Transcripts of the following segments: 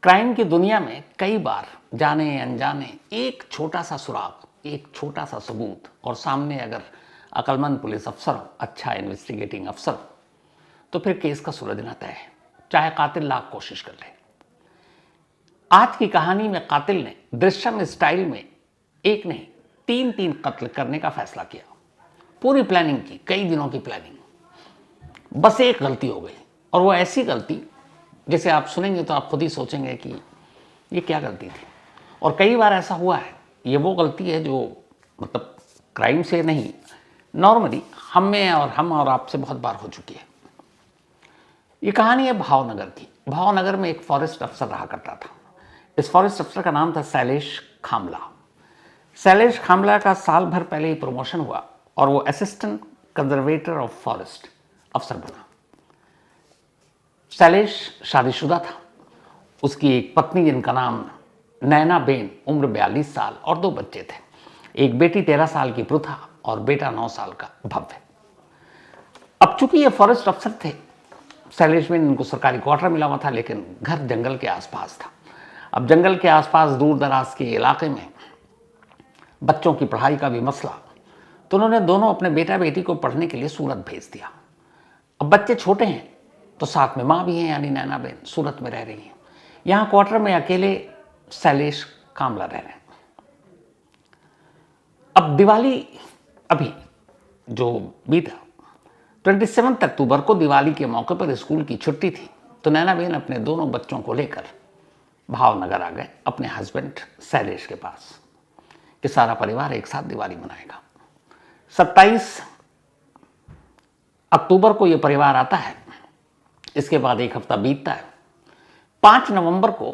Crime की दुनिया में कई बार जाने अनजाने एक छोटा सा सुराग, एक छोटा सा सबूत और सामने अगर अक्लमंद पुलिस अफसर हो, अच्छा इन्वेस्टिगेटिंग अफसर हो, तो फिर केस का सुलझना तय है, चाहे कातिल लाख कोशिश कर ले। आज की कहानी में कातिल ने दृश्यम स्टाइल में एक नहीं तीन तीन कत्ल करने का फैसला किया। पूरी प्लानिंग की, कई दिनों की प्लानिंग। बस एक गलती हो गई, और वो ऐसी गलती जैसे आप सुनेंगे तो आप खुद ही सोचेंगे कि ये क्या गलती थी। और कई बार ऐसा हुआ है, ये वो गलती है जो मतलब क्राइम से नहीं, नॉर्मली हम में और हम और आपसे बहुत बार हो चुकी है। ये कहानी है भावनगर की। भावनगर में एक फॉरेस्ट अफसर रहा करता था। इस फॉरेस्ट अफसर का नाम था शैलेश खामला। शैलेश खामला का साल भर पहले ही प्रमोशन हुआ और वो असिस्टेंट कंजर्वेटर ऑफ फॉरेस्ट अफसर बना। शैलेश शादीशुदा था। उसकी एक पत्नी जिनका नाम नैना बेन, उम्र 42 साल, और 2 बच्चे थे। एक बेटी 13 साल की पृथा और बेटा 9 साल का भव्य। अब चूंकि ये फॉरेस्ट अफसर थे, शैलेश में इनको सरकारी क्वार्टर मिला हुआ था, लेकिन घर जंगल के आसपास था। अब जंगल के आसपास दूर दराज के इलाके में बच्चों की पढ़ाई का भी मसला, तो उन्होंने दोनों अपने बेटा बेटी को पढ़ने के लिए सूरत भेज दिया। अब बच्चे छोटे हैं तो साथ में माँ भी हैं, यानी नैना बेन सूरत में रह रही हैं। यहाँ क्वार्टर में अकेले शैलेश कामला रह रहे हैं। अब दिवाली अभी जो बीता 27 अक्टूबर को दिवाली के मौके पर स्कूल की छुट्टी थी, तो नैना बेन अपने दोनों बच्चों को लेकर भावनगर आ गए अपने हस्बैंड शैलेश के पास कि सारा परिवार एक साथ दिवाली मनाएगा। 27 अक्टूबर को यह परिवार आता है। इसके बाद एक हफ्ता बीतता है। 5 नवंबर को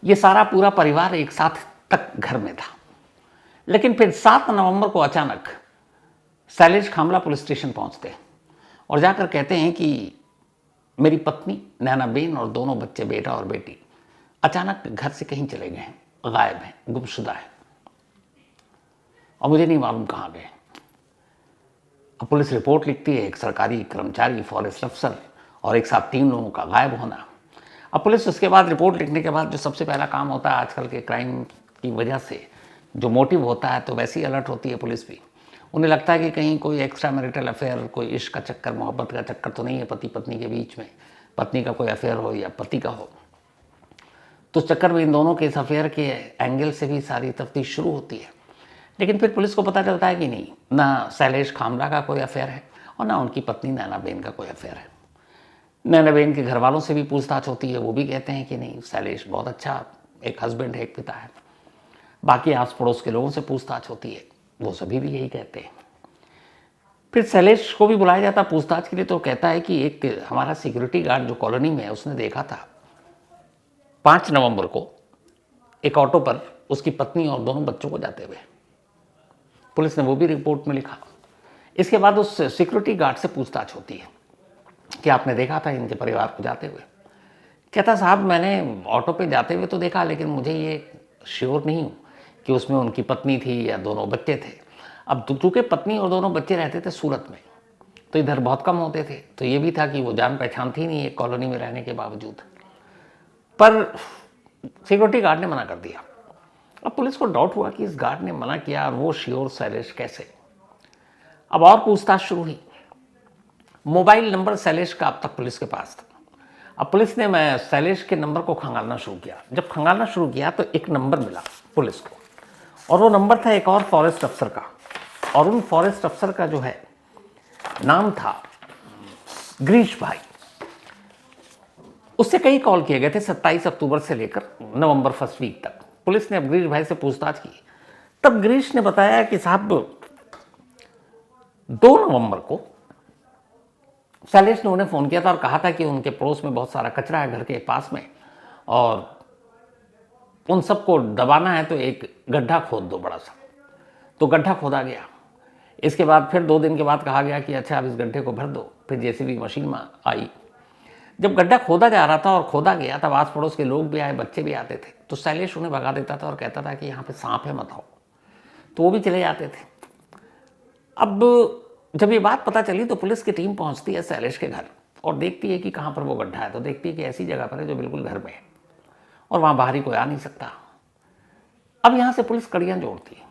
यह सारा पूरा परिवार एक साथ तक घर में था, लेकिन फिर 7 नवंबर को अचानक शैलेश खामला पुलिस स्टेशन पहुंचते हैं और जाकर कहते हैं कि मेरी पत्नी नैना बेन और दोनों बच्चे, बेटा और बेटी, अचानक घर से कहीं चले गए हैं, गायब हैं, गुमशुदा है, और मुझे नहीं मालूम कहाँ गए। अब पुलिस रिपोर्ट लिखती है, एक सरकारी कर्मचारी, फॉरेस्ट अफसर और एक साथ 3 लोगों का गायब होना। अब पुलिस उसके बाद रिपोर्ट लिखने के बाद जो सबसे पहला काम होता है, आजकल के क्राइम की वजह से जो मोटिव होता है, तो वैसे ही अलर्ट होती है पुलिस भी। उन्हें लगता है कि कहीं कोई एक्स्ट्रा मैरिटल अफेयर, कोई इश्क का चक्कर, मोहब्बत का चक्कर तो नहीं है पति पत्नी के बीच में, पत्नी का कोई अफेयर हो या पति का हो। तो उस चक्कर में इन दोनों के इस अफेयर के एंगल से भी सारी तफ्तीश शुरू होती है। लेकिन फिर पुलिस को पता चलता है कि नहीं, ना शैलेश खामला का कोई अफेयर है और ना उनकी पत्नी नैना बेन का कोई अफेयर है। नैना बेन के घर वालों से भी पूछताछ होती है, वो भी कहते हैं कि नहीं, शैलेश बहुत अच्छा एक हस्बैंड है, एक पिता है। बाकी आस पड़ोस के लोगों से पूछताछ होती है, वो सभी भी यही कहते हैं। फिर शैलेश को भी बुलाया जाता पूछताछ के लिए, तो कहता है कि एक हमारा सिक्योरिटी गार्ड जो कॉलोनी में है, उसने देखा था 5 नवंबर को एक ऑटो पर उसकी पत्नी और दोनों बच्चों को जाते हुए। पुलिस ने वो भी रिपोर्ट में लिखा। इसके बाद उस सिक्योरिटी गार्ड से पूछताछ होती है कि आपने देखा था इनके परिवार को जाते हुए? कहता, साहब मैंने ऑटो पे जाते हुए तो देखा, लेकिन मुझे ये श्योर नहीं हूँ कि उसमें उनकी पत्नी थी या दोनों बच्चे थे। अब चूंकि पत्नी और दोनों बच्चे रहते थे सूरत में, तो इधर बहुत कम होते थे, तो ये भी था कि वो जान पहचान थी नहीं एक कॉलोनी में रहने के बावजूद। पर सिक्योरिटी गार्ड ने मना कर दिया। अब पुलिस को डाउट हुआ कि इस गार्ड ने मना किया और वो श्योर शैलेश कैसे। अब और पूछताछ शुरू हुई। मोबाइल नंबर शैलेश का अब तक पुलिस के पास था। अब पुलिस ने शैलेश के नंबर को खंगालना शुरू किया। जब खंगालना शुरू किया तो एक नंबर मिला पुलिस को, और वो नंबर था एक और फॉरेस्ट अफसर का, और उन फॉरेस्ट अफसर का जो है नाम था गिरीश भाई। उससे कई कॉल किए गए थे 27 अक्टूबर से लेकर नवंबर फर्स्ट वीक तक। पुलिस ने अब गिरीश भाई से पूछताछ की। तब गिरीश ने बताया कि साहब 2 नवंबर को शैलेश ने उन्हें फ़ोन किया था और कहा था कि उनके पड़ोस में बहुत सारा कचरा है घर के पास में, और उन सबको दबाना है, तो एक गड्ढा खोद दो बड़ा सा। तो गड्ढा खोदा गया। इसके बाद फिर 2 दिन के बाद कहा गया कि अच्छा अब इस गड्ढे को भर दो। फिर जेसीबी मशीन में आई। जब गड्ढा खोदा जा रहा था और खोदा गया, तब आस पड़ोस के लोग भी आए, बच्चे भी आते थे, तो शैलेश उन्हें भगा देता था और कहता था कि यहाँ पे सांप है, मत आओ। तो वो भी चले जाते थे। अब जब ये बात पता चली तो पुलिस की टीम पहुंचती है शैलेश के घर, और देखती है कि कहाँ पर वो गड्ढा है, तो देखती है कि ऐसी जगह पर है जो बिल्कुल घर में है और वहाँ बाहर ही कोई आ नहीं सकता। अब यहाँ से पुलिस कड़ियाँ जोड़ती है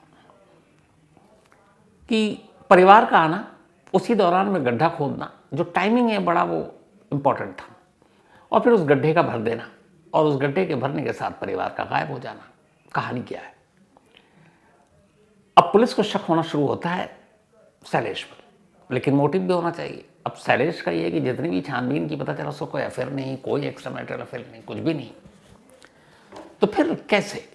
कि परिवार का आना, उसी दौरान में गड्ढा खोदना, जो टाइमिंग है बड़ा वो इम्पोर्टेंट था, और फिर उस गड्ढे का भर देना और उस गड्ढे के भरने के साथ परिवार का गायब हो जाना। कहानी क्या है? अब पुलिस को शक होना शुरू होता है शैलेश पर, लेकिन मोटिव भी होना चाहिए। अब शैलेश का ये है कि जितनी भी छानबीन की पता चला उसको कोई अफेयर नहीं, कोई एक्स्ट्रा मैरिटल अफेयर नहीं, कुछ भी नहीं। तो फिर कैसे?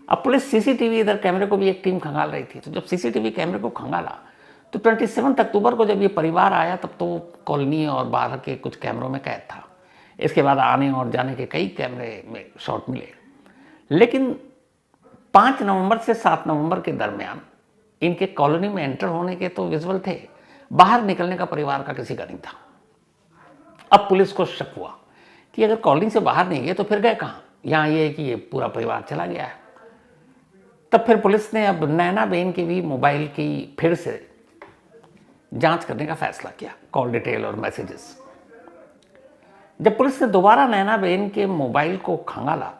अब पुलिस सीसीटीवी, इधर कैमरे को भी एक टीम खंगाल रही थी। तो जब सीसीटीवी कैमरे को खंगाला तो 27 अक्टूबर को जब ये परिवार आया तब तो कॉलोनी और बाहर के कुछ कैमरों में कैद था। इसके बाद आने और जाने के कई कैमरे में शॉट मिले, लेकिन 5 नवंबर से 7 नवंबर के दरमियान इनके कॉलोनी में एंटर होने के तो विजुअल थे, बाहर निकलने का परिवार का किसी का नहीं था। अब पुलिस को शक हुआ कि अगर कॉलोनी से बाहर नहीं गए तो फिर गए कहाँ? यहाँ ये है कि ये पूरा परिवार चला गया है। तब फिर पुलिस ने अब नैना बेन के भी मोबाइल की फिर से जांच करने का फैसला किया, कॉल डिटेल और मैसेजेस। जब पुलिस ने दोबारा नैना बेन के मोबाइल को खंगाला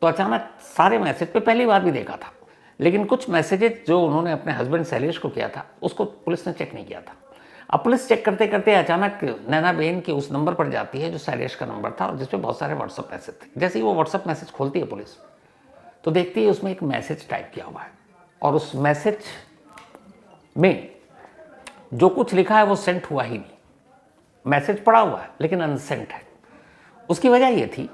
तो अचानक सारे मैसेज पे पहली बार भी देखा था, लेकिन कुछ मैसेजेस जो उन्होंने अपने हस्बैंड शैलेश को किया था उसको पुलिस ने चेक नहीं किया था। अब पुलिस चेक करते करते अचानक नैना बेन के उस नंबर पर जाती है जो शैलेश का नंबर था और जिसपे बहुत सारे व्हाट्सअप मैसेज थे। जैसे ही वो व्हाट्सअप मैसेज खोलती है पुलिस तो देखती है उसमें एक मैसेज टाइप किया हुआ है, और उस मैसेज में जो कुछ लिखा है वो सेंड हुआ ही नहीं। मैसेज पड़ा हुआ है लेकिन अनसेंट है। उसकी वजह ये थी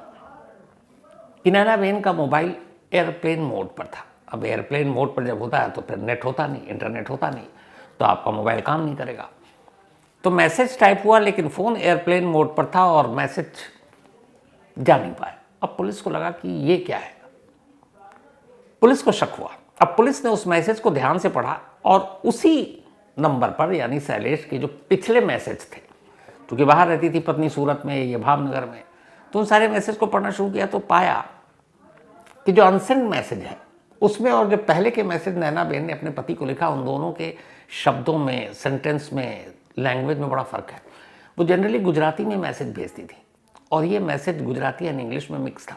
कि नैना बेन का मोबाइल एयरप्लेन मोड पर था। अब एयरप्लेन मोड पर जब होता है तो फिर नेट होता नहीं, इंटरनेट होता नहीं, तो आपका मोबाइल काम नहीं करेगा। तो मैसेज टाइप हुआ लेकिन फ़ोन एयरप्लेन मोड पर था और मैसेज जा नहीं पाया। अब पुलिस को लगा कि ये क्या है, पुलिस को शक हुआ। अब पुलिस ने उस मैसेज को ध्यान से पढ़ा और उसी नंबर पर, यानी शैलेश के जो पिछले मैसेज थे, क्योंकि बाहर रहती थी पत्नी सूरत में, ये भावनगर में, तो उन सारे मैसेज को पढ़ना शुरू किया तो पाया कि जो अनसेंड मैसेज है उसमें और जो पहले के मैसेज नैना बेन ने अपने पति को लिखा, उन दोनों के शब्दों में, सेंटेंस में, लैंग्वेज में बड़ा फ़र्क है। वो जनरली गुजराती में मैसेज भेजती थी और ये मैसेज गुजराती एंड इंग्लिश में मिक्स था,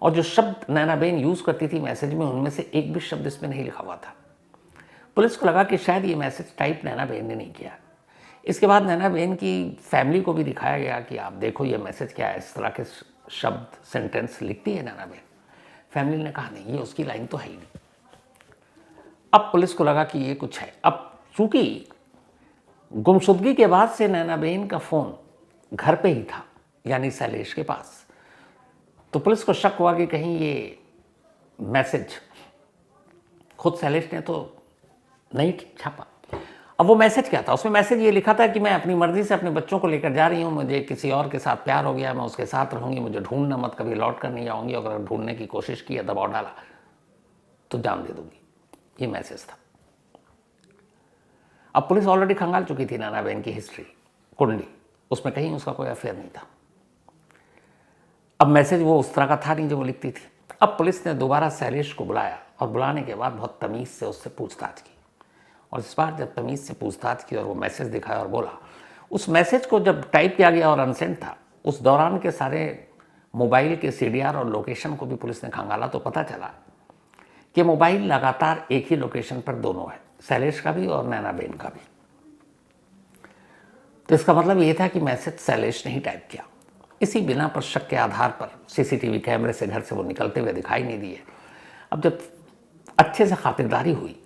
और जो शब्द नैना बेन यूज़ करती थी मैसेज में, उनमें से एक भी शब्द इसमें नहीं लिखा हुआ था। पुलिस को लगा कि शायद ये मैसेज टाइप नैना बेन ने नहीं किया। इसके बाद नैना बेन की फैमिली को भी दिखाया गया कि आप देखो ये मैसेज क्या है, इस तरह के शब्द, सेंटेंस लिखती है नैना बेन। फैमिली ने कहा नहीं, ये उसकी लाइन तो है ही नहीं। अब पुलिस को लगा कि ये कुछ है। अब चूंकि गुमशुदगी के बाद से नैना बेन का फ़ोन घर पे ही था, यानी शैलेश के पास, तो पुलिस को शक हुआ कि कहीं ये मैसेज खुद शैलेश ने तो नहीं छापा। अब वो मैसेज क्या था? उसमें मैसेज ये लिखा था कि मैं अपनी मर्जी से अपने बच्चों को लेकर जा रही हूँ, मुझे किसी और के साथ प्यार हो गया, मैं उसके साथ रहूँगी, मुझे ढूंढना मत, कभी लौट कर नहीं आऊँगी, अगर ढूंढने की कोशिश की या दबाव डाला तो जान दे दूँगी। ये मैसेज था। अब पुलिस ऑलरेडी खंगाल चुकी थी नैना बेन की हिस्ट्री, कुंडली, उसमें कहीं उसका कोई अफेयर नहीं था। अब मैसेज वो उस तरह का था नहीं जो वो लिखती थी। अब पुलिस ने दोबारा शैलेश को बुलाया और बुलाने के बाद बहुत तमीज़ से उससे पूछताछ की, और इस बार जब तमीज़ से पूछताछ की और वो मैसेज दिखाया और बोला, उस मैसेज को जब टाइप किया गया और अनसेंड था, उस दौरान के सारे मोबाइल के CDR और लोकेशन को भी पुलिस ने खंगाला तो पता चला कि मोबाइल लगातार एक ही लोकेशन पर दोनों है, शैलेश का भी और नैना बेन का भी। तो इसका मतलब ये था कि मैसेज शैलेश ने ही टाइप किया। इसी बिना पर, शक के आधार पर, CCTV कैमरे से घर से वो निकलते हुए दिखाई नहीं दिए। अब जब अच्छे से खातिरदारी हुई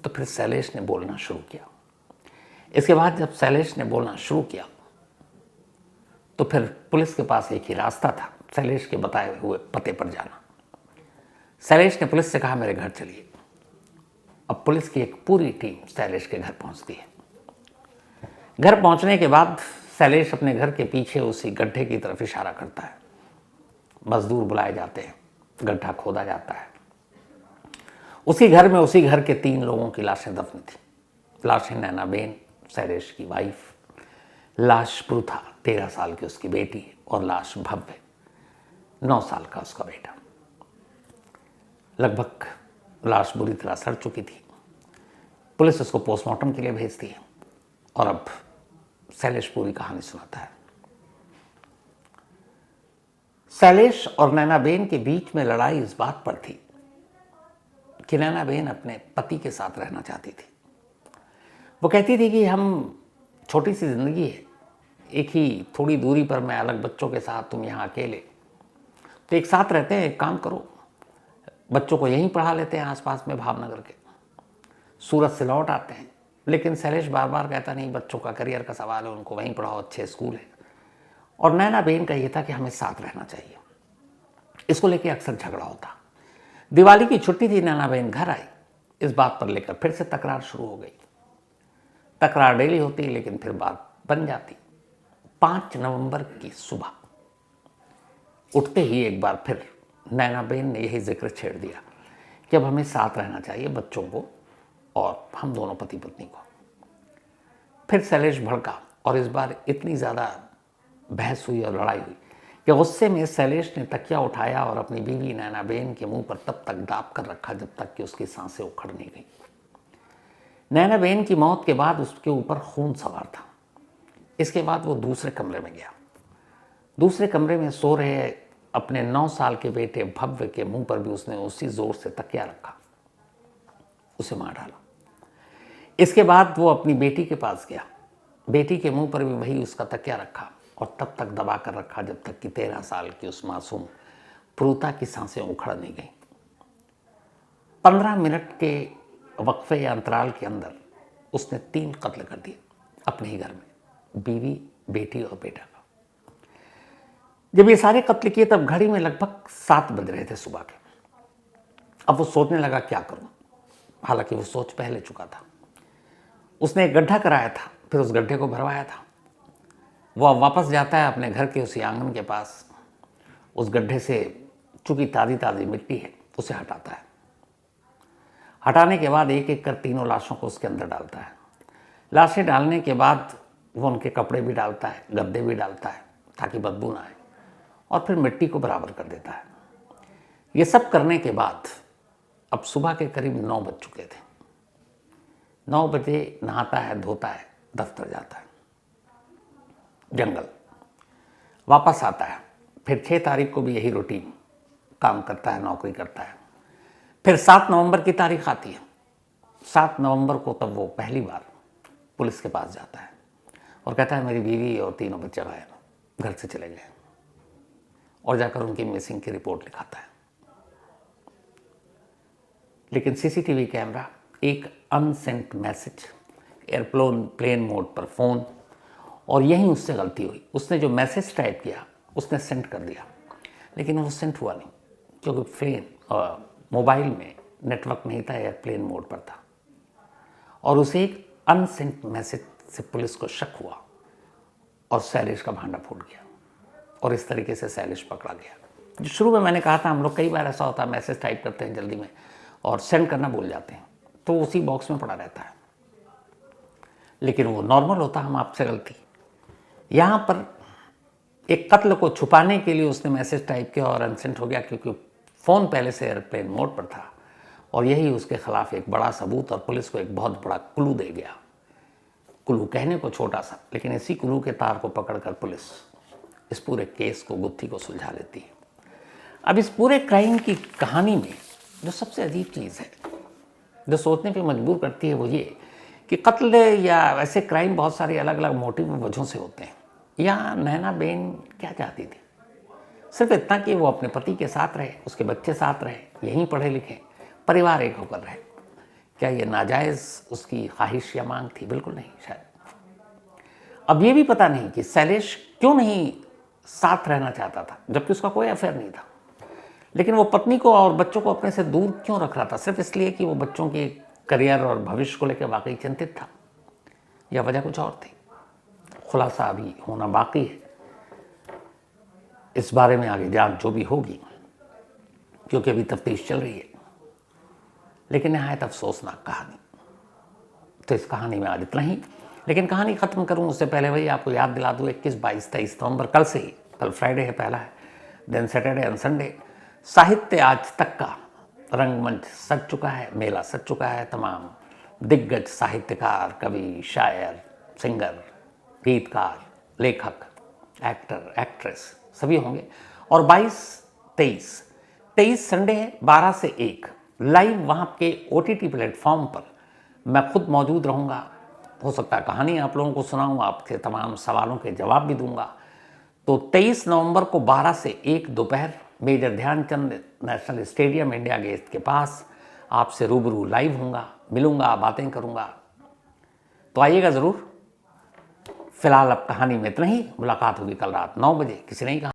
तो फिर शैलेश ने बोलना शुरू किया। इसके बाद जब शैलेश ने बोलना शुरू किया तो फिर पुलिस के पास एक ही रास्ता था, शैलेश के बताए हुए पते पर जाना। शैलेश ने पुलिस से कहा मेरे घर चलिए। अब पुलिस की एक पूरी टीम शैलेश के घर पहुंचती है। घर पहुंचने के बाद शैलेश अपने घर के पीछे उसी गड्ढे की तरफ इशारा करता है। मजदूर बुलाए जाते हैं, गड्ढा खोदा जाता है। उसी घर में उसी घर के 3 लोगों की लाशें दफन थी। लाशें नैना बेन, शैलेश की वाइफ, लाश पृथा 13 साल की उसकी बेटी, और लाश भव्य 9 साल का उसका बेटा। लगभग लाश बुरी तरह सड़ चुकी थी। पुलिस उसको पोस्टमार्टम के लिए भेजती है और अब शैलेश पूरी कहानी सुनाता है। शैलेश और नैनाबेन के बीच में लड़ाई इस बात पर थी कि नैनाबेन अपने पति के साथ रहना चाहती थी। वो कहती थी कि हम छोटी सी जिंदगी है, एक ही थोड़ी दूरी पर मैं अलग बच्चों के साथ, तुम यहाँ अकेले, तो एक साथ रहते हैं, एक काम करो, बच्चों को यहीं पढ़ा लेते हैं आसपास में भावनगर के, सूरत से लौट आते हैं। लेकिन शैलेश बार बार कहता नहीं, बच्चों का करियर का सवाल है, उनको वहीं पढ़ाओ, अच्छे स्कूल है। और नैनाबेन का ये था कि हमें साथ रहना चाहिए। इसको लेके अक्सर झगड़ा होता। दिवाली की छुट्टी थी, नैनाबेन घर आई, इस बात पर लेकर फिर से तकरार शुरू हो गई। तकरार डेली होती लेकिन फिर बात बन जाती। 5 नवंबर की सुबह उठते ही एक बार फिर नैनाबेन ने यही जिक्र छेड़ दिया कि अब हमें साथ रहना चाहिए, बच्चों को और हम दोनों पति पत्नी को। फिर शैलेश भड़का और इस बार इतनी ज़्यादा बहस हुई और लड़ाई हुई कि गुस्से में शैलेश ने तकिया उठाया और अपनी बीवी नैनाबेन के मुंह पर तब तक दाब कर रखा जब तक कि उसकी सांसें उखड़ नहीं गई। नैनाबेन की मौत के बाद उसके ऊपर खून सवार था। इसके बाद वो दूसरे कमरे में गया। दूसरे कमरे में सो रहे अपने 9 साल के बेटे भव्य के मुंह पर भी उसने उसी जोर से तकिया रखा, उसे मार डाला। इसके बाद वो अपनी बेटी के पास गया। बेटी के मुंह पर भी वही उसका तकिया रखा और तब तक दबा कर रखा जब तक कि 13 साल की उस मासूम प्रूता की सांसें उखड़ नहीं गई। 15 मिनट के वक्फे या अंतराल के अंदर उसने 3 कत्ल कर दिए अपने ही घर में, बीवी, बेटी और बेटा का। जब ये सारे कत्ल किए तब घड़ी में लगभग 7 बज रहे थे सुबह के। अब वो सोचने लगा क्या करूं, हालांकि वो सोच पहले चुका था। उसने एक गड्ढा कराया था, फिर उस गड्ढे को भरवाया था। वो अब वापस जाता है अपने घर के उसी आंगन के पास, उस गड्ढे से चूंकि ताज़ी ताज़ी मिट्टी है उसे हटाता है। हटाने के बाद एक एक कर तीनों लाशों को उसके अंदर डालता है। लाशें डालने के बाद वो उनके कपड़े भी डालता है, गद्दे भी डालता है ताकि बदबू ना आए, और फिर मिट्टी को बराबर कर देता है। ये सब करने के बाद अब सुबह के करीब 9 बज चुके थे। 9 बजे नहाता है, धोता है, दफ्तर जाता है, जंगल वापस आता है। फिर 6 तारीख को भी यही रूटीन, काम करता है, नौकरी करता है। फिर 7 नवंबर की तारीख आती है। 7 नवंबर को तब वो पहली बार पुलिस के पास जाता है और कहता है मेरी बीवी और तीनों बच्चे गायब, घर से चले गए, और जाकर उनकी मिसिंग की रिपोर्ट लिखाता है। लेकिन सीसीटीवी कैमरा, एक अनसेंट मैसेज, प्लेन मोड पर फोन, और यहीं उससे गलती हुई। उसने जो मैसेज टाइप किया उसने सेंड कर दिया, लेकिन वो सेंड हुआ नहीं क्योंकि मोबाइल में नेटवर्क नहीं था, एयरप्लेन मोड पर था। और उसे एक अनसेंट मैसेज से पुलिस को शक हुआ और शैलेश का भांडा फूट गया और इस तरीके से शैलेश पकड़ा गया। जो शुरू में मैंने कहा था, हम लोग कई बार ऐसा होता है मैसेज टाइप करते हैं जल्दी में और सेंड करना भूल जाते हैं, तो उसी बॉक्स में पड़ा रहता है, लेकिन वो नॉर्मल होता, हम आपसे गलती। यहाँ पर एक कत्ल को छुपाने के लिए उसने मैसेज टाइप किया और अनसेंट हो गया क्योंकि फ़ोन पहले से एयरप्लेन मोड पर था, और यही उसके खिलाफ एक बड़ा सबूत और पुलिस को एक बहुत बड़ा क्लू दे गया। क्लू कहने को छोटा सा, लेकिन इसी क्लू के तार को पकड़कर पुलिस इस पूरे केस को, गुत्थी को सुलझा लेती है। अब इस पूरे क्राइम की कहानी में जो सबसे अजीब चीज़ है, जो सोचने पे मजबूर करती है, वो ये कि कत्ल या ऐसे क्राइम बहुत सारे अलग अलग मोटिव वजहों से होते हैं। यहाँ नैनाबेन क्या चाहती थी? सिर्फ इतना कि वो अपने पति के साथ रहे, उसके बच्चे साथ रहे, यहीं पढ़े लिखे, परिवार एक होकर रहे। क्या ये नाजायज़ उसकी ख्वाहिश या मांग थी? बिल्कुल नहीं, शायद। अब ये भी पता नहीं कि शैलेश क्यों नहीं साथ रहना चाहता था, जबकि उसका कोई अफेयर नहीं था, लेकिन वो पत्नी को और बच्चों को अपने से दूर क्यों रख रहा था? सिर्फ इसलिए कि वो बच्चों के करियर और भविष्य को लेकर वाकई चिंतित था, या वजह कुछ और थी? खुलासा अभी होना बाकी है। इस बारे में आगे जांच जो भी होगी, क्योंकि अभी तफ्तीश चल रही है। लेकिन नहायत अफसोसनाक कहानी। तो इस कहानी में आज इतना ही, लेकिन कहानी ख़त्म करूं उससे पहले वही आपको याद दिला दूं, 21, 22, 23 नवंबर, कल से ही, कल फ्राइडे है, पहला है, देन सैटरडे एंड संडे, साहित्य आज तक का रंगमंच सज चुका है, मेला सज चुका है। तमाम दिग्गज साहित्यकार, कवि, शायर, सिंगर गीतकार, लेखक, एक्टर, एक्ट्रेस सभी होंगे। और 22, 23 संडे है 12 से 1 लाइव वहाँ के OTT प्लेटफॉर्म पर मैं खुद मौजूद रहूँगा। हो सकता है कहानी आप लोगों को सुनाऊँ, आपके तमाम सवालों के जवाब भी दूंगा। तो 23 नवंबर को 12 से 1 दोपहर major Dhyan Chand national stadium India Gate के पास आपसे रूबरू लाइव हूँगा, मिलूँगा, बातें करूँगा। तो आइएगा ज़रूर। फिलहाल अब कहानी में इतना ही। मुलाकात होगी कल रात 9 बजे। किसी नहीं कहा